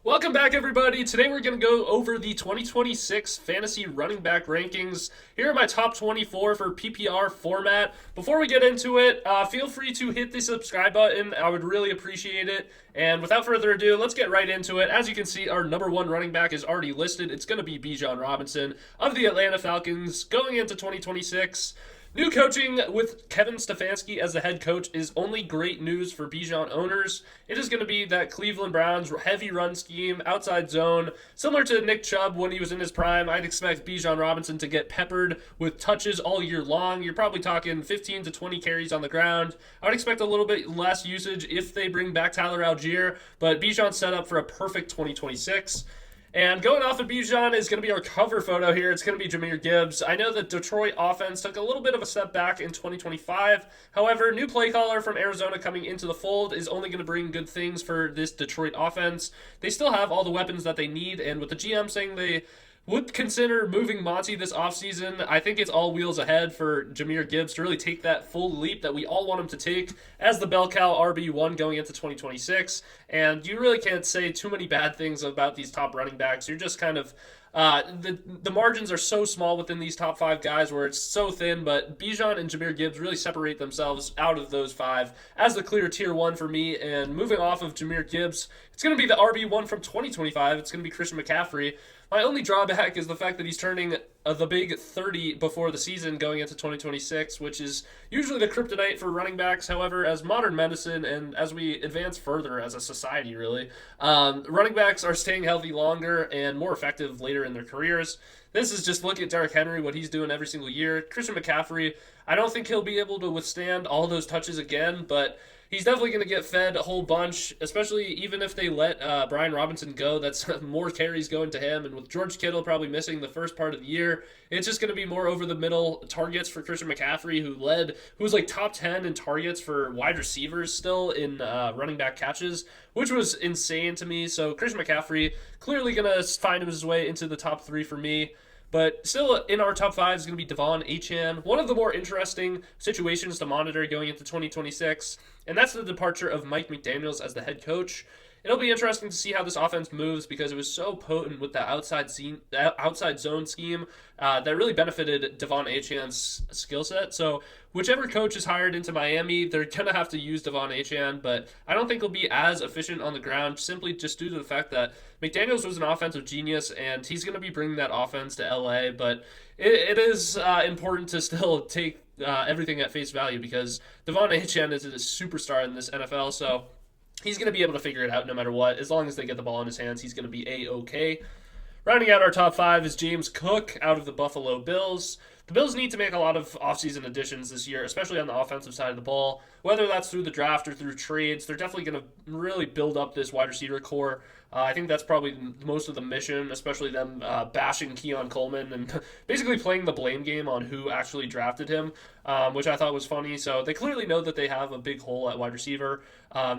Welcome back, everybody. Today we're going to go over the 2026 fantasy running back rankings. Here are my top 24 for PPR format. Before we get into it, feel free to hit the subscribe button. I would really appreciate it. And without further ado, let's get right into it. As you can see, our number one running back is already listed. It's going to be Bijan Robinson of the Atlanta Falcons going into 2026. New coaching with Kevin Stefanski as the head coach is only great news for Bijan owners. It is going to be that Cleveland Browns heavy run scheme, outside zone, similar to Nick Chubb when he was in his prime. I'd expect Bijan Robinson to get peppered with touches all year long. You're probably talking 15 to 20 carries on the ground. I would expect a little bit less usage if they bring back Tyler Algier, but Bijan's set up for a perfect 2026. And going off of Bijan is going to be our cover photo here. It's going to be Jahmyr Gibbs. I know the Detroit offense took a little bit of a step back in 2025. However, new play caller from Arizona coming into the fold is only going to bring good things for this Detroit offense. They still have all the weapons that they need, and with the GM saying they would consider moving Monty this offseason, I think it's all wheels ahead for Jahmyr Gibbs to really take that full leap that we all want him to take as the bell cow RB1 going into 2026. And you really can't say too many bad things about these top running backs. You're just kind of the margins are so small within these top five guys where it's so thin, but Bijan and Jahmyr Gibbs really separate themselves out of those five as the clear tier one for me. And moving off of Jahmyr Gibbs, it's going to be the RB1 from 2025. It's going to be Christian McCaffrey. My only drawback is the fact that he's turning the big 30 before the season going into 2026, which is usually the kryptonite for running backs. However, as modern medicine and as we advance further as a society, really, running backs are staying healthy longer and more effective later in their careers. This is just look at Derrick Henry, what he's doing every single year. Christian McCaffrey, I don't think he'll be able to withstand all those touches again, but he's definitely going to get fed a whole bunch, especially even if they let Brian Robinson go. That's more carries going to him. And with George Kittle probably missing the first part of the year, it's just going to be more over the middle targets for Christian McCaffrey, who was like top 10 in targets for wide receivers still in running back catches, which was insane to me. So Christian McCaffrey clearly going to find his way into the top three for me. But still in our top five is going to be Devon Achane. One of the more interesting situations to monitor going into 2026, and that's the departure of Mike McDaniels as the head coach. It'll be interesting to see how this offense moves because it was so potent with the outside zone scheme that really benefited Devon Achane's skill set. So whichever coach is hired into Miami, they're going to have to use Devon Achane, but I don't think he'll be as efficient on the ground simply just due to the fact that McDaniels was an offensive genius and he's going to be bringing that offense to LA, but it is important to still take everything at face value because Devon Achane is a superstar in this NFL, so he's going to be able to figure it out no matter what. As long as they get the ball in his hands, he's going to be A-okay. Rounding out our top five is James Cook out of the Buffalo Bills. The Bills need to make a lot of offseason additions this year, especially on the offensive side of the ball. Whether that's through the draft or through trades, they're definitely going to really build up this wide receiver core. I think that's probably most of the mission, especially them bashing Keon Coleman and basically playing the blame game on who actually drafted him, which I thought was funny. So they clearly know that they have a big hole at wide receiver.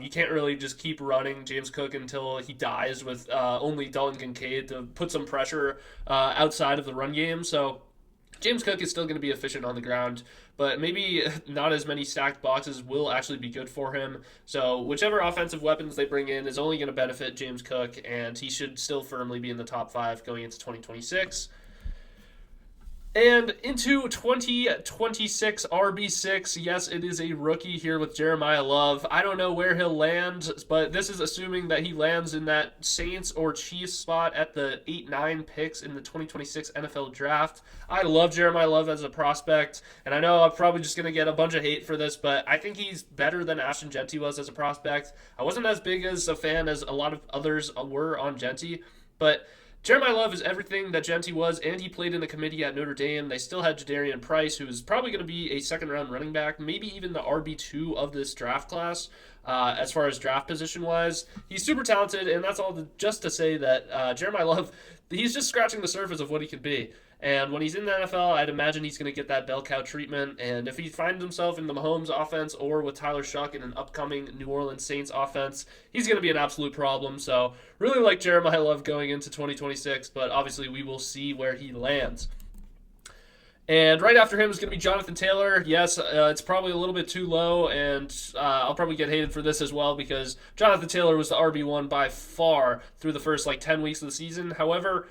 You can't really just keep running James Cook until he dies with only Dalton Kincaid to put some pressure outside of the run game. So James Cook is still going to be efficient on the ground, but maybe not as many stacked boxes will actually be good for him. So whichever offensive weapons they bring in is only going to benefit James Cook, and he should still firmly be in the top five going into 2026. And into 2026 RB6, yes, it is a rookie here with Jeremiah Love. I don't know where he'll land, but this is assuming that he lands in that Saints or Chiefs spot at the 8-9 picks in the 2026 NFL Draft. I love Jeremiah Love as a prospect, and I know I'm probably just going to get a bunch of hate for this, but I think he's better than Ashton Jeanty was as a prospect. I wasn't as big as a fan as a lot of others were on Jeanty, but Jeremiah Love is everything that Jeanty was, and he played in the committee at Notre Dame. They still had Jadarian Price, who is probably going to be a second-round running back, maybe even the RB2 of this draft class, as far as draft position-wise. He's super talented, and that's all just to say that Jeremiah Love, he's just scratching the surface of what he could be. And when he's in the NFL, I'd imagine he's going to get that bell cow treatment. And if he finds himself in the Mahomes offense or with Tyler Shuck in an upcoming New Orleans Saints offense, he's going to be an absolute problem. So really like Jeremiah Love going into 2026, but obviously we will see where he lands. And right after him is going to be Jonathan Taylor. Yes, it's probably a little bit too low, and I'll probably get hated for this as well because Jonathan Taylor was the RB1 by far through the first 10 weeks of the season. However,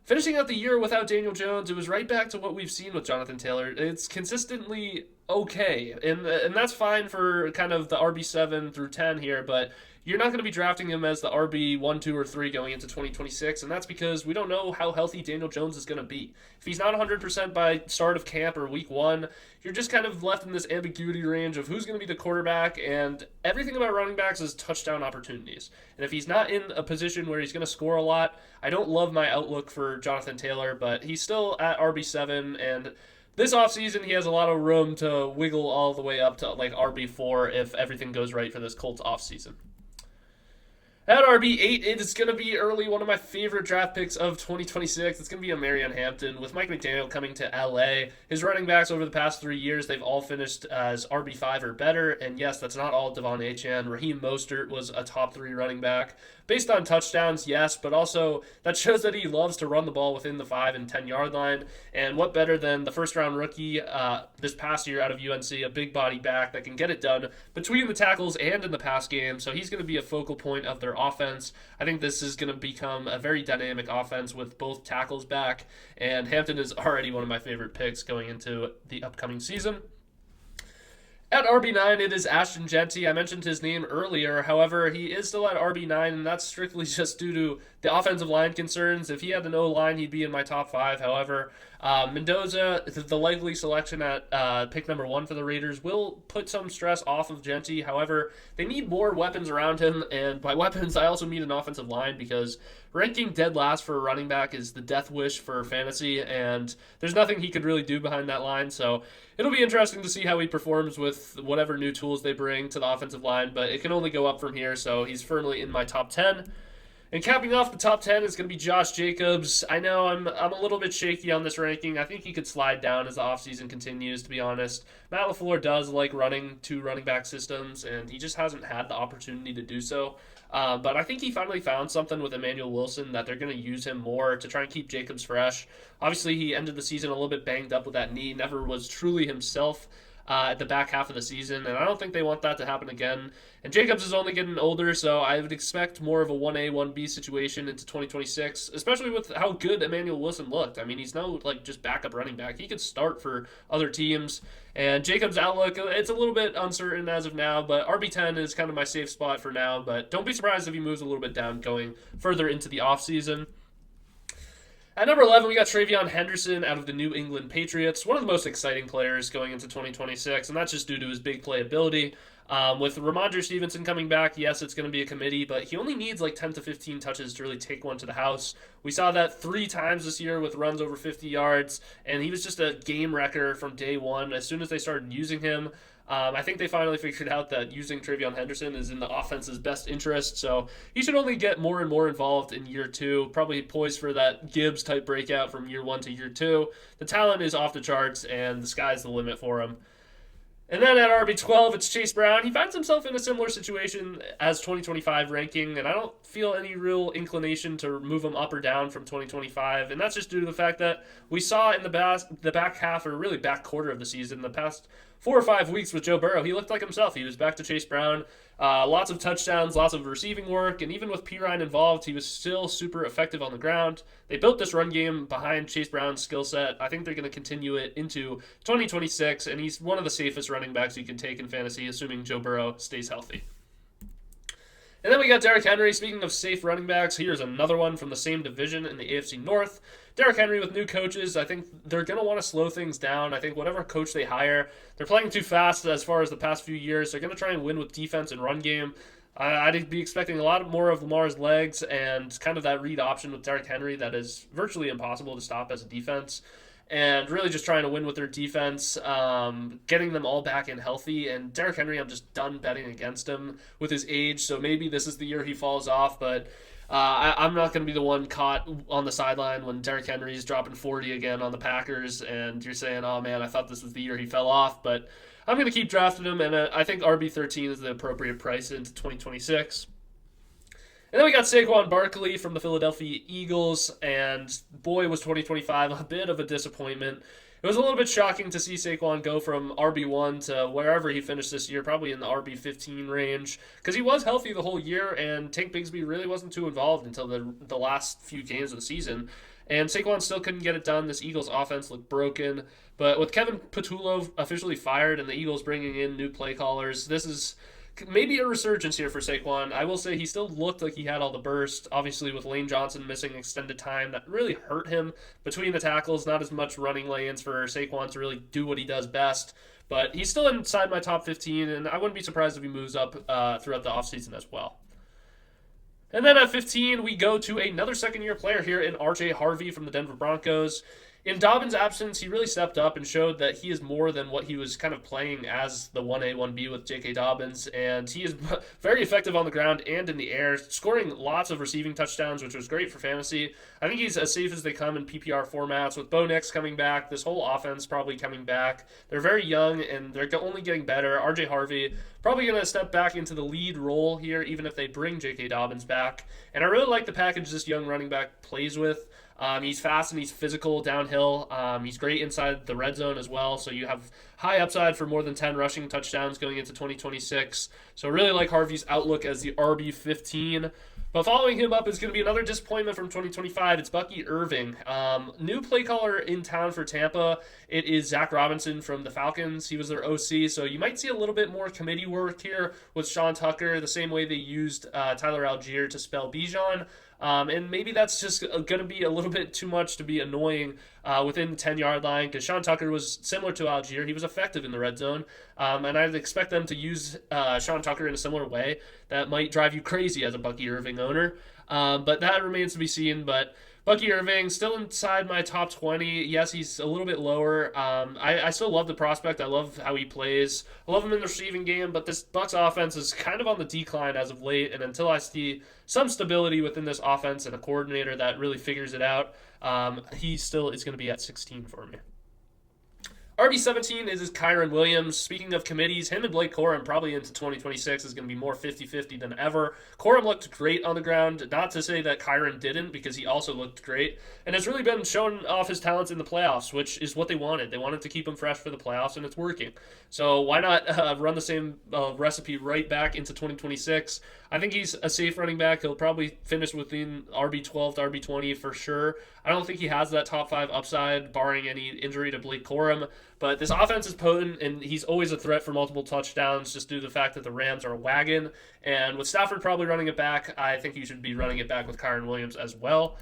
finishing out the year without Daniel Jones, it was right back to what we've seen with Jonathan Taylor. It's consistently okay, and that's fine for kind of the RB7 through 10 here, but you're not going to be drafting him as the RB1, 2, or 3 going into 2026, and that's because we don't know how healthy Daniel Jones is going to be. If he's not 100% by start of camp or week 1, you're just kind of left in this ambiguity range of who's going to be the quarterback, and everything about running backs is touchdown opportunities. And if he's not in a position where he's going to score a lot, I don't love my outlook for Jonathan Taylor, but he's still at RB7, and this offseason, he has a lot of room to wiggle all the way up to RB4 if everything goes right for this Colts offseason. At RB8, it is going to be early, one of my favorite draft picks of 2026. It's going to be Marion Hampton. With Mike McDaniel coming to LA, his running backs over the past 3 years, they've all finished as RB5 or better. And yes, that's not all Devon Achane. Raheem Mostert was a top 3 running back. Based on touchdowns, yes, but also that shows that he loves to run the ball within the 5 and 10 yard line. And what better than the first round rookie this past year out of UNC, a big body back that can get it done between the tackles and in the pass game. So he's going to be a focal point of their offense. I think this is going to become a very dynamic offense with both tackles back, and Hampton is already one of my favorite picks going into the upcoming season. At RB9, it is Ashton Jeanty. I mentioned his name earlier. However, he is still at RB9, and that's strictly just due to the offensive line concerns. If he had an O-line, he'd be in my top 5. However, Mendoza, the likely selection at pick number 1 for the Raiders, will put some stress off of Jeanty. However, they need more weapons around him, and by weapons, I also mean an offensive line because ranking dead last for a running back is the death wish for fantasy, and there's nothing he could really do behind that line. So it'll be interesting to see how he performs with whatever new tools they bring to the offensive line, but it can only go up from here, so he's firmly in my top 10. And capping off the top 10 is going to be Josh Jacobs. I know I'm a little bit shaky on this ranking. I think he could slide down as the offseason continues, to be honest. Matt LaFleur does like running 2 running back systems, and he just hasn't had the opportunity to do so. But I think he finally found something with Emmanuel Wilson that they're going to use him more to try and keep Jacobs fresh. Obviously, he ended the season a little bit banged up with that knee, never was truly himself at the back half of the season, and I don't think they want that to happen again. And Jacobs is only getting older, so I would expect more of a 1A, 1B situation into 2026, especially with how good Emmanuel Wilson looked. I mean, he's no just backup running back. He could start for other teams. And Jacobs' outlook, it's a little bit uncertain as of now, but RB10 is kind of my safe spot for now. But don't be surprised if he moves a little bit down going further into the offseason. At number 11, we got TreVeyon Henderson out of the New England Patriots, one of the most exciting players going into 2026, and that's just due to his big playability. With Ramondre Stevenson coming back, yes, it's going to be a committee, but he only needs 10 to 15 touches to really take one to the house. We saw that 3 times this year with runs over 50 yards, and he was just a game wrecker from day one. As soon as they started using him, I think they finally figured out that using TreVeyon Henderson is in the offense's best interest, so he should only get more and more involved in year 2, probably poised for that Gibbs-type breakout from year 1 to year 2. The talent is off the charts, and the sky's the limit for him. And then at RB12, it's Chase Brown. He finds himself in a similar situation as 2025 ranking, and I don't feel any real inclination to move him up or down from 2025, and that's just due to the fact that we saw in the back half, or really back quarter of the season, the past 4 or 5 weeks with Joe Burrow, he looked like himself. He was back to Chase Brown. Lots of touchdowns, lots of receiving work, and even with Pirine involved, he was still super effective on the ground. They built this run game behind Chase Brown's skill set. I think they're going to continue it into 2026, and he's one of the safest running backs you can take in fantasy, assuming Joe Burrow stays healthy. And then we got Derrick Henry. Speaking of safe running backs, here's another one from the same division in the AFC North. Derrick Henry with new coaches, I think they're going to want to slow things down. I think whatever coach they hire, they're playing too fast as far as the past few years. They're going to try and win with defense and run game. I'd be expecting a lot more of Lamar's legs and kind of that read option with Derrick Henry that is virtually impossible to stop as a defense. And really just trying to win with their defense, getting them all back in healthy. And Derrick Henry, I'm just done betting against him with his age, so maybe this is the year he falls off, but I'm not going to be the one caught on the sideline when Derrick Henry's dropping 40 again on the Packers, and you're saying, oh man, I thought this was the year he fell off, but I'm going to keep drafting him, and I think RB13 is the appropriate price into 2026. And then we got Saquon Barkley from the Philadelphia Eagles, and boy, was 2025 a bit of a disappointment. It was a little bit shocking to see Saquon go from RB1 to wherever he finished this year, probably in the RB15 range, because he was healthy the whole year, and Tank Bigsby really wasn't too involved until the last few games of the season. And Saquon still couldn't get it done. This Eagles offense looked broken. But with Kevin Patullo officially fired and the Eagles bringing in new play callers, this is maybe a resurgence here for Saquon. I will say he still looked like he had all the burst. Obviously, with Lane Johnson missing extended time, that really hurt him between the tackles. Not as much running lanes for Saquon to really do what he does best. But he's still inside my top 15, and I wouldn't be surprised if he moves up throughout the offseason as well. And then at 15, we go to another second-year player here in R.J. Harvey from the Denver Broncos. In Dobbins' absence, he really stepped up and showed that he is more than what he was kind of playing as the 1A, 1B with J.K. Dobbins, and he is very effective on the ground and in the air, scoring lots of receiving touchdowns, which was great for fantasy. I think he's as safe as they come in PPR formats. With Bo Nix coming back, this whole offense probably coming back. They're very young, and they're only getting better. R.J. Harvey probably going to step back into the lead role here, even if they bring J.K. Dobbins back. And I really like the package this young running back plays with. He's fast and he's physical downhill. He's great inside the red zone as well. So you have high upside for more than 10 rushing touchdowns going into 2026. So I really like Harvey's outlook as the RB15. But following him up is going to be another disappointment from 2025. It's Bucky Irving. New play caller in town for Tampa. It is Zach Robinson from the Falcons. He was their OC. So you might see a little bit more committee work here with Sean Tucker, the same way they used Tyler Algier to spell Bijan. And maybe that's just going to be a little bit too much to be annoying within the 10-yard line, because Sean Tucker was similar to Algier. He was effective in the red zone, and I'd expect them to use Sean Tucker in a similar way. That might drive you crazy as a Bucky Irving owner, but that remains to be seen. But Bucky Irving, still inside my top 20. Yes, he's a little bit lower. I still love the prospect. I love how he plays. I love him in the receiving game, but this Bucs offense is kind of on the decline as of late, and until I see some stability within this offense and a coordinator that really figures it out, he still is going to be at 16 for me. RB17 is Kyren Williams. Speaking of committees, him and Blake Corum probably into 2026 is going to be more 50-50 than ever. Corum looked great on the ground. Not to say that Kyren didn't, because he also looked great. And it's really been showing off his talents in the playoffs, which is what they wanted. They wanted to keep him fresh for the playoffs, and it's working. So why not run the same recipe right back into 2026? I think he's a safe running back. He'll probably finish within RB12 to RB20 for sure. I don't think he has that top 5 upside, barring any injury to Blake Corum. But this offense is potent, and he's always a threat for multiple touchdowns just due to the fact that the Rams are a wagon. And with Stafford probably running it back, I think you should be running it back with Kyren Williams as well.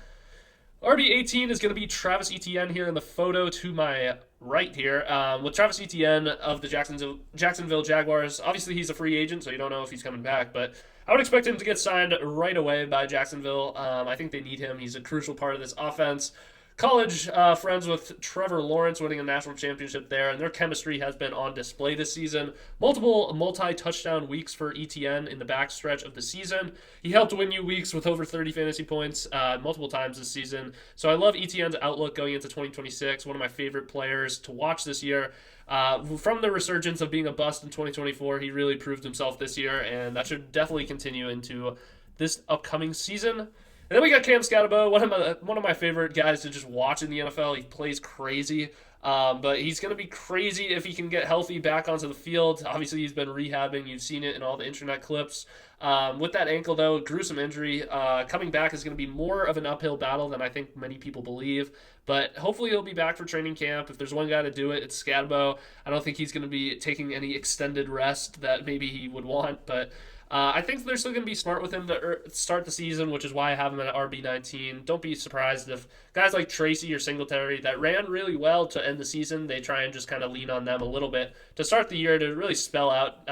RB18 is going to be Travis Etienne here in the photo to my right here. With Travis Etienne of the Jacksonville Jaguars, obviously he's a free agent, so you don't know if he's coming back, but I would expect him to get signed right away by Jacksonville. I think they need him. He's a crucial part of this offense. College friends with Trevor Lawrence, winning a national championship there, and their chemistry has been on display this season. Multiple multi-touchdown weeks for ETN in the backstretch of the season. He helped win you weeks with over 30 fantasy points multiple times this season. So I love ETN's outlook going into 2026. One of my favorite players to watch this year. From the resurgence of being a bust in 2024, he really proved himself this year, and that should definitely continue into this upcoming season. And then we got Cam Scatterbo, one of my favorite guys to just watch in the NFL. He plays crazy, but he's going to be crazy if he can get healthy back onto the field. Obviously, he's been rehabbing. You've seen it in all the internet clips. With that ankle, though, gruesome injury. Coming back is going to be more of an uphill battle than I think many people believe. But hopefully he'll be back for training camp. If there's one guy to do it, it's Scatterbo. I don't think he's going to be taking any extended rest that maybe he would want, but I think they're still going to be smart with him to start the season, which is why I have him at RB19. Don't be surprised if guys like Tracy or Singletary that ran really well to end the season, they try and just kind of lean on them a little bit to start the year to really spell out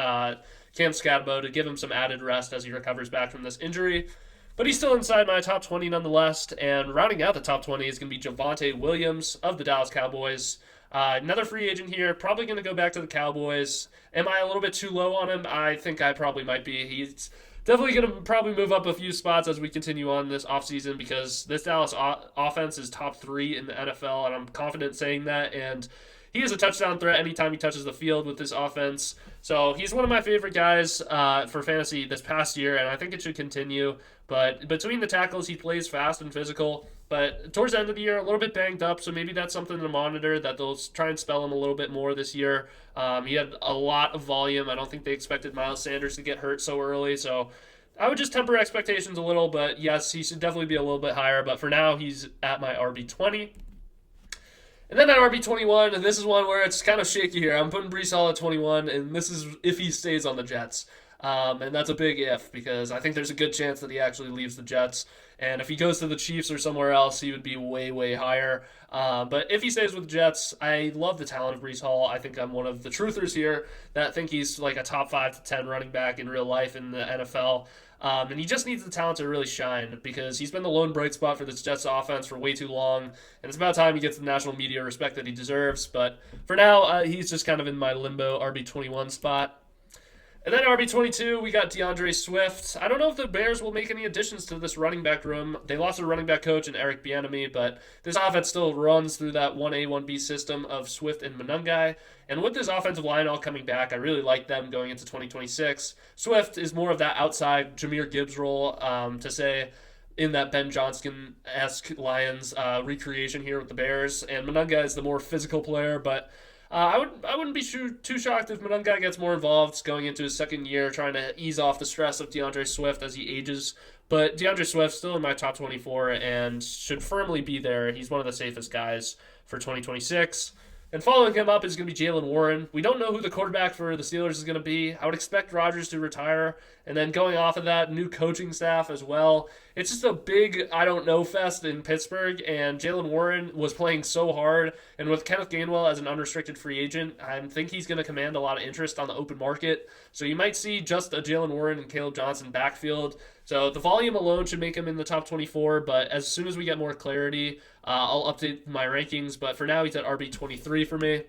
Cam Scatterbo to give him some added rest as he recovers back from this injury. But he's still inside my top 20 nonetheless, and rounding out the top 20 is going to be Javonte Williams of the Dallas Cowboys. Another free agent here, probably going to go back to the Cowboys. Am I a little bit too low on him? I think I probably might be. He's definitely going to probably move up a few spots as we continue on this offseason, because this Dallas offense is top 3 in the NFL, and I'm confident saying that. And he is a touchdown threat anytime he touches the field with this offense. So he's one of my favorite guys for fantasy this past year, and I think it should continue. But between the tackles, he plays fast and physical. But towards the end of the year, a little bit banged up, so maybe that's something to monitor, that they'll try and spell him a little bit more this year. He had a lot of volume. I don't think they expected Miles Sanders to get hurt so early, so I would just temper expectations a little. But yes, he should definitely be a little bit higher. But for now, he's at my RB20. And then at RB21, and this is one where it's kind of shaky here. I'm putting Breece Hall at 21, and this is if he stays on the Jets. And that's a big if, because I think there's a good chance that he actually leaves the Jets. And if he goes to the Chiefs or somewhere else, he would be way, way higher. But if he stays with the Jets, I love the talent of Breece Hall. I think I'm one of the truthers here that think he's like a top 5 to 10 running back in real life in the NFL. And he just needs the talent to really shine, because he's been the lone bright spot for this Jets offense for way too long. And it's about time he gets the national media respect that he deserves. But for now, he's just kind of in my limbo RB21 spot. And then RB22, we got DeAndre Swift. I don't know if the Bears will make any additions to this running back room. They lost their running back coach in Eric Bieniemy, but this offense still runs through that 1A, 1B system of Swift and Monangai. And with this offensive line all coming back, I really like them going into 2026. Swift is more of that outside Jahmyr Gibbs role, to say, in that Ben Johnston-esque Lions recreation here with the Bears. And Monangai is the more physical player, but I wouldn't be too shocked if Monangai gets more involved going into his second year, trying to ease off the stress of DeAndre Swift as he ages. But DeAndre Swift still in my top 24 and should firmly be there. He's one of the safest guys for 2026. And following him up is going to be Jaylen Warren. We don't know who the quarterback for the Steelers is going to be. I would expect Rodgers to retire. And then going off of that, new coaching staff as well. It's just a big I don't know fest in Pittsburgh. And Jaylen Warren was playing so hard. And with Kenneth Gainwell as an unrestricted free agent, I think he's going to command a lot of interest on the open market. So you might see just a Jaylen Warren and Caleb Johnson backfield. So the volume alone should make him in the top 24, but as soon as we get more clarity, I'll update my rankings. But for now, he's at RB23 for me.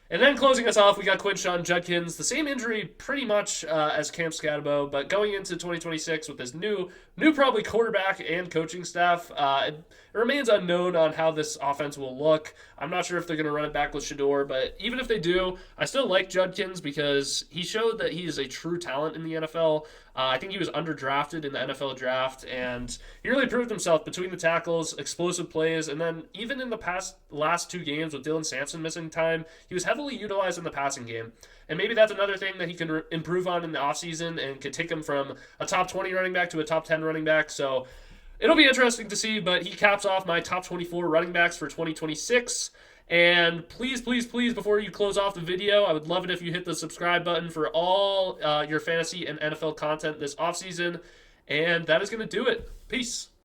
And then closing us off, we got Quinshon Judkins. The same injury pretty much as Cam Scatabo, but going into 2026 with this new probably quarterback and coaching staff, it remains unknown on how this offense will look. I'm not sure if they're going to run it back with Shador, but even if they do, I still like Judkins because he showed that he is a true talent in the NFL. I think he was underdrafted in the NFL draft, and he really proved himself between the tackles, explosive plays, and then even in the last 2 games with Dylan Sampson missing time, he was heavily utilized in the passing game. And maybe that's another thing that he can improve on in the offseason and could take him from a top 20 running back to a top 10 running back. So it'll be interesting to see, but he caps off my top 24 running backs for 2026. And please, please, please, before you close off the video, I would love it if you hit the subscribe button for all your fantasy and NFL content this offseason. And that is going to do it. Peace.